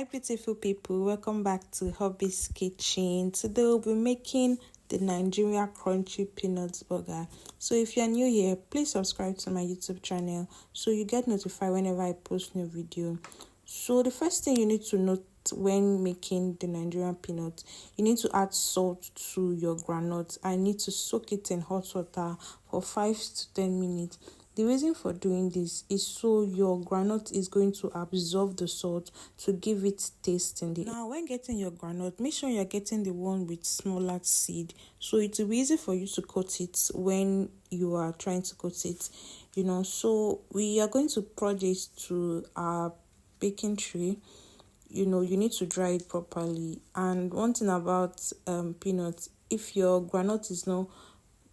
Hi beautiful people, welcome back to Hobby's Kitchen. Today we'll be making the Nigeria crunchy peanut burger. So if you're new here, please subscribe to my YouTube channel so you get notified whenever I post new video. So the first thing you need to note when making the Nigerian peanut, you need to add salt to your groundnut. I need to soak it in hot water for 5 to 10 minutes. The reason for doing this is so your groundnut is going to absorb the salt to give it taste in the. Now, when getting your groundnut, make sure you're getting the one with smaller seed, so it will be easy for you to coat it when you are trying to coat it. So we are going to pour this to our baking tray. You need to dry it properly. And one thing about peanuts, if your groundnut is not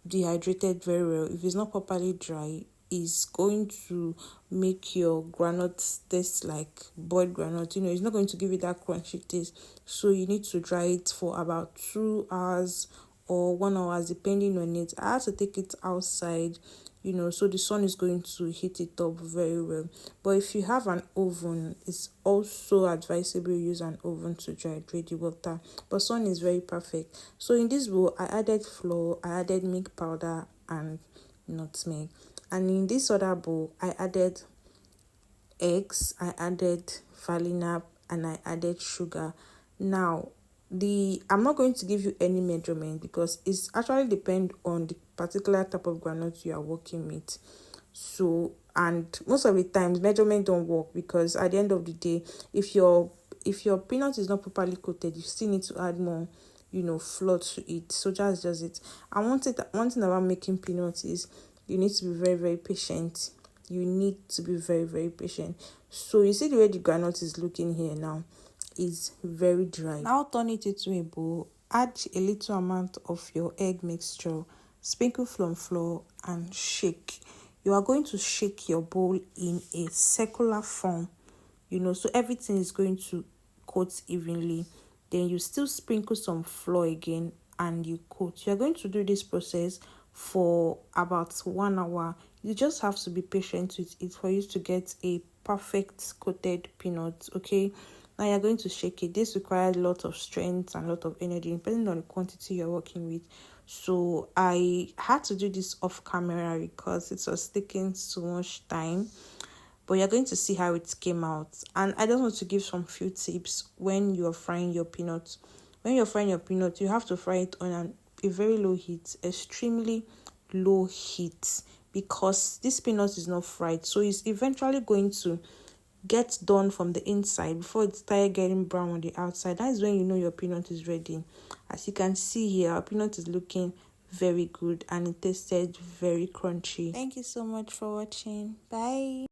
dehydrated very well, if it's not properly dry, is going to make your groundnut taste like boiled groundnut. It's not going to give you that crunchy taste. So you need to dry it for about 2 hours or 1 hour, depending on it. I have to take it outside, so the sun is going to heat it up very well. But if you have an oven, it's also advisable you use an oven to hydrate the water. But sun is very perfect. So in this bowl, I added flour, I added milk powder and nutmeg. And in this other bowl, I added eggs, I added vanilla, and I added sugar. Now, I'm not going to give you any measurement because it's actually depend on the particular type of groundnut you are working with. So, and most of the times measurement don't work, because at the end of the day, if your peanut is not properly coated, you still need to add more flour to it. So that's just it. And one thing about making peanuts is you need to be very, very patient. You need to be very, very patient. So you see the way the groundnut is looking here now is very dry. Now turn it into a bowl. Add a little amount of your egg mixture, sprinkle from flour and shake. You are going to shake your bowl in a circular form, so everything is going to coat evenly. Then you still sprinkle some flour again and you coat. You're going to do this process for about 1 hour. You just have to be patient with it for you to get a perfect coated peanut. Okay, now you're going to shake it. This requires a lot of strength and a lot of energy depending on the quantity you're working with. So I had to do this off camera because it was taking so much time, but you're going to see how it came out. And I just want to give some few tips when you're frying your peanuts. When you're frying your peanut, you have to fry it on a very low heat, extremely low heat, because this peanut is not fried, so it's eventually going to get done from the inside before it starts getting brown on the outside. That is when you know your peanut is ready. As you can see here, our peanut is looking very good and it tasted very crunchy. Thank you so much for watching. Bye.